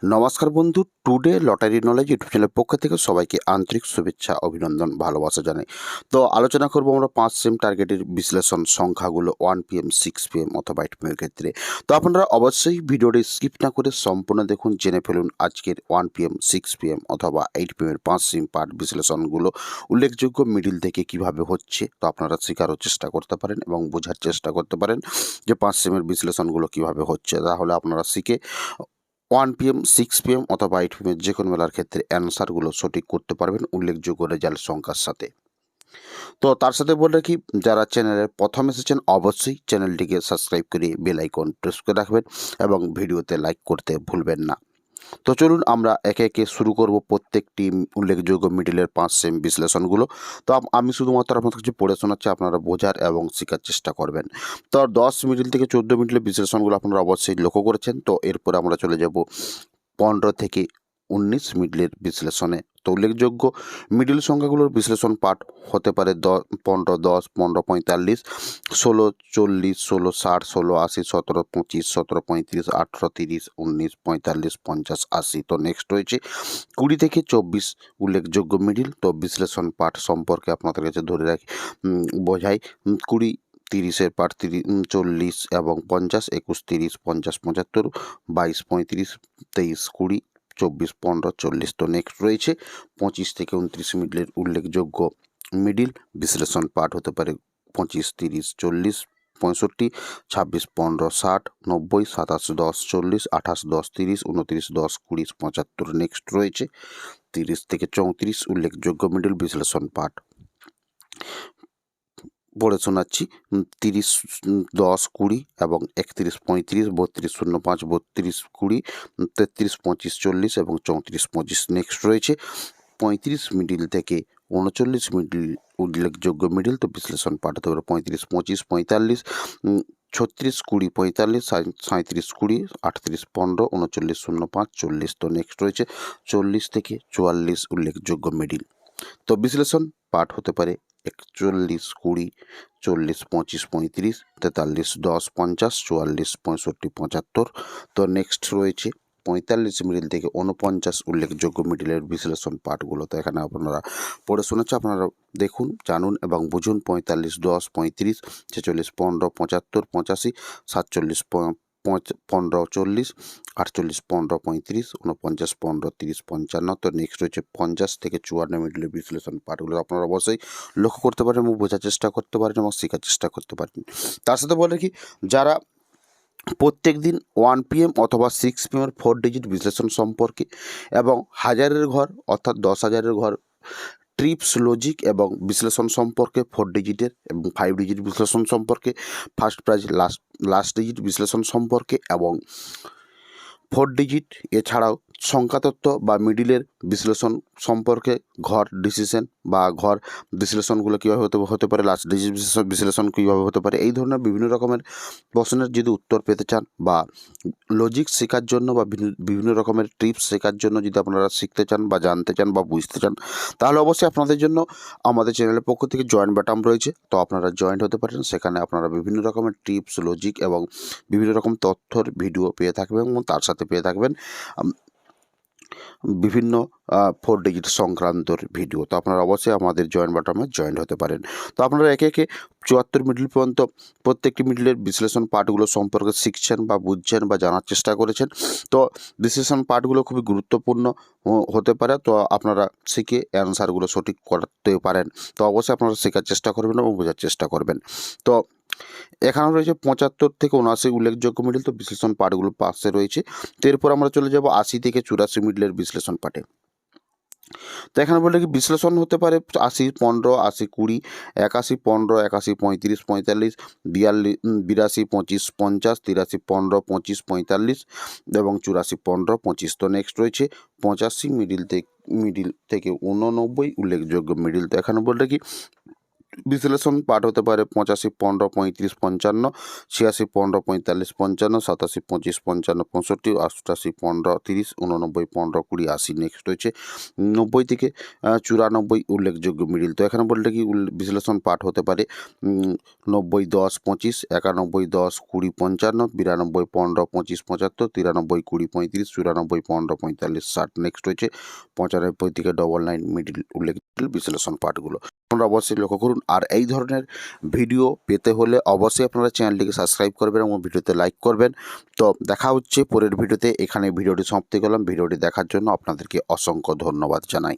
নমস্কার বন্ধু, today lottery knowledge YouTube চ্যানেলের পক্ষ থেকে সবাইকে আন্তরিক শুভেচ্ছা, অভিনন্দন, ভালোবাসা জানাই। তো আলোচনা করব আমরা 5 সেম টার্গেটের বিশ্লেষণ সংখ্যাগুলো 1 PM 6 PM অথবা 8 PM এর ক্ষেত্রে। তো আপনারা অবশ্যই ভিডিওটি স্কিপ না করে সম্পূর্ণ দেখুন, জেনে ফেলুন আজকের 1 PM 6 PM অথবা 8 PM এর 5 সেম পার্ট বিশ্লেষণগুলো উল্লেখযোগ্য মিডিল থেকে কিভাবে হচ্ছে। তো আপনারা শেখারও চেষ্টা করতে পারেন এবং বোঝার চেষ্টা করতে পারেন যে 5 সেমের বিশ্লেষণগুলো কিভাবে হচ্ছে। তাহলে আপনারা শিখে 1 PM 6 PM অথবা 8 PM এর যে কোনো বেলার ক্ষেত্রে অ্যান্সারগুলো সঠিক করতে পারবেন উল্লেখযোগ্য রেজাল্ট সংখ্যার সাথে। তো তার সাথে বলে রাখি, যারা চ্যানেলের প্রথম এসেছেন অবশ্যই চ্যানেলটিকে সাবস্ক্রাইব করে বেল আইকন প্রেস করে রাখবেন এবং ভিডিওতে লাইক করতে ভুলবেন না। তো চলুন আমরা একে একে শুরু করব প্রত্যেকটি উল্লেখযোগ্য মিডিলের 5 সেম বিশ্লেষণগুলো। তো আমি শুধুমাত্র আপনাদের কাছে পড়ে শোনাচ্ছি, আপনারা বোঝার এবং শেখার চেষ্টা করবেন। তো 10 মিডিল থেকে 14 মিডিলের বিশ্লেষণগুলো আপনারা অবশ্যই লক্ষ্য করেছেন। তো এরপরে আমরা চলে যাব 15 থেকে 19 মিডলের বিশ্লেষণে। তো উল্লেখযোগ্য মিডল সংখ্যাগুলোর বিশ্লেষণ পাঠ হতে পারে 15, 10, 15, 45, 16, 40, 16, 60, 16, 80, 17, 25, 17, 35, 18, 30, 19, 45, 50, 80। তো নেক্সট রয়েছে 20 থেকে 24 উল্লেখযোগ্য মিডিল। তো বিশ্লেষণ পাঠ সম্পর্কে আপনাদের কাছে ধরে রাখি, বোঝাই। 20, 30-এর পাঠ 40 এবং 50, 21, 30, 50, 75, 22, 35, 23, 20, 24, 15, 40। তো নেক্সট রয়েছে 25 থেকে 29 মিডিলের উল্লেখযোগ্য মিডিল বিশ্লেষণ পাঠ হতে পারে 25, 30, 40, 65, 26, 15, 60, 90, 27, 10, 40, 28, 10, 30, 29, 10, 20, 75। নেক্সট রয়েছে 30 থেকে 34 উল্লেখযোগ্য মিডিল বিশ্লেষণ পাঠ পড়ে শোনাচ্ছি। 30, 10, 20 এবং 31, 35, 32, 05, 32, 20, 33, 25, 40 এবং 34, 25। নেক্সট রয়েছে 35 মিডিল থেকে 39 মিডিল উল্লেখযোগ্য মিডিল। তো বিশ্লেষণ পাঠ হতে পারে 35, 25, 45, 36, 20, 45, 37, 20, 38, 15, 39, 05, 40। তো নেক্সট রয়েছে 40 থেকে 44 উল্লেখযোগ্য মিডিল। তো বিশ্লেষণ পাঠ হতে পারে 41, 20, 40, 25, 35, 43, 10, 50, 44, 65, 75। তো নেক্সট রয়েছে 45 মিডিল থেকে 49 উল্লেখযোগ্য মিডিলের বিশ্লেষণ পাঠগুলো। তো এখানে আপনারা পড়ে শোনাচ্ছে, আপনারা দেখুন, জানুন এবং বুঝুন। 45, 10, 35, 46, 15, 75, 85, 47, 15, 40, 48, 15, 35, 49, 15, 30, 55। তো নেক্সট রয়েছে 50 থেকে 54 মিডিলের বিশ্লেষণ পাঠগুলো। আপনারা অবশ্যই লক্ষ্য করতে পারেন এবং বোঝার চেষ্টা করতে পারেন এবং শেখার চেষ্টা করতে পারেন। তার সাথে বলে কি, যারা প্রত্যেক দিন 1 PM অথবা 6 PM এর 4 ডিজিট বিশ্লেষণ সম্পর্কে এবং হাজারের ঘর অর্থাৎ 10,000-এর ঘর ট্রিপস, লজিক এবং বিশ্লেষণ সম্পর্কে 4 ডিজিটের এবং 5 ডিজিট বিশ্লেষণ সম্পর্কে, ফার্স্ট প্রাইজ, লাস্ট ডিজিট বিশ্লেষণ সম্পর্কে এবং 4 ডিজিট এছাড়াও সংখ্যাতত্ত্ব বা মিডিলের বিশ্লেষণ সম্পর্কে, ঘর ডিসিশন বা ঘর বিশ্লেষণগুলো কীভাবে হতে পারে, লাস্ট ডিজিট বিশ্লেষণ কীভাবে হতে পারে, এই ধরনের বিভিন্ন রকমের প্রশ্নের যদি উত্তর পেতে চান বা লজিক শেখার জন্য বা বিভিন্ন রকমের ট্রিপস শেখার জন্য যদি আপনারা শিখতে চান বা জানতে চান বা বুঝতে চান, তাহলে অবশ্যই আপনাদের জন্য আমাদের চ্যানেলের পক্ষ থেকে জয়েন বাটন রয়েছে। তো আপনারা জয়েন্ট হতে পারেন, সেখানে আপনারা বিভিন্ন রকমের টিপস, লজিক এবং বিভিন্ন রকম তথ্যর ভিডিও পেয়ে থাকবেন এবং তার সাথে পেয়ে থাকবেন বিভিন্ন 4 ডিজিট সংক্রান্তর ভিডিও। তো আপনারা অবশ্যই আমাদের জয়েন বাটনে জয়েন্ট হতে পারেন। তো আপনারা একে একে 74 মিডিল পর্যন্ত প্রত্যেকটি মিডিলের বিশ্লেষণ পাঠগুলো সম্পর্কে শিখছেন বা বুঝছেন বা জানার চেষ্টা করেছেন। তো বিশ্লেষণ পাঠগুলো খুবই গুরুত্বপূর্ণ হতে পারে। তো আপনারা শিখে অ্যান্সারগুলো সঠিক করতে পারেন। তো অবশ্যই আপনারা শেখার চেষ্টা করবেন এবং বোঝার চেষ্টা করবেন। তো এখানে রয়েছে 75 থেকে 79 উল্লেখযোগ্য মিডিল। তো বিশ্লেষণ পাঠগুলো পাশে রয়েছে। তো এরপর আমরা চলে যাব 80 থেকে 84 মিডিলের বিশ্লেষণ পাঠে। তো এখানে বলে কি, বিশ্লেষণ হতে পারে 80, 15, 80, 20, 81, 15, 81, 35, 45, 42, 82, 25, 50, 83, 15, 25, 45 এবং 84, 15, 25। তো নেক্সট রয়েছে 85 মিডিল থেকে 89 উল্লেখযোগ্য মিডিল। তো এখানে বলে কি, বিশ্লেষণ পাঠ হতে পারে 85 15 35 55, 86 15 45 55, 87 25 55 65, 88 15 30, 89 15 20 80। নেক্সট রয়েছে 90 থেকে 94 উল্লেখযোগ্য মিডিল। তো এখানে বলতে কি বিশ্লেষণ পাঠ হতে পারে 90 10 25, 91 10 20 55, 92 15 25 75, 93 20 35, 94 15 45 60। নেক্সট রয়েছে 95 থেকে 99 মিডিল উল্লেখযোগ্য বিশ্লেষণ পাঠগুলো। আপনারা অবশ্যই লক্ষ্য করুন। আর এই ধরনের ভিডিও পেতে হলে অবশ্যই আপনারা চ্যানেলটিকে সাবস্ক্রাইব করবেন এবং ভিডিওতে লাইক করবেন। তো দেখা হচ্ছে পরের ভিডিওতে। এখানে ভিডিওটি সমাপ্তি করলাম। ভিডিওটি দেখার জন্য আপনাদেরকে অসংখ্য ধন্যবাদ জানাই।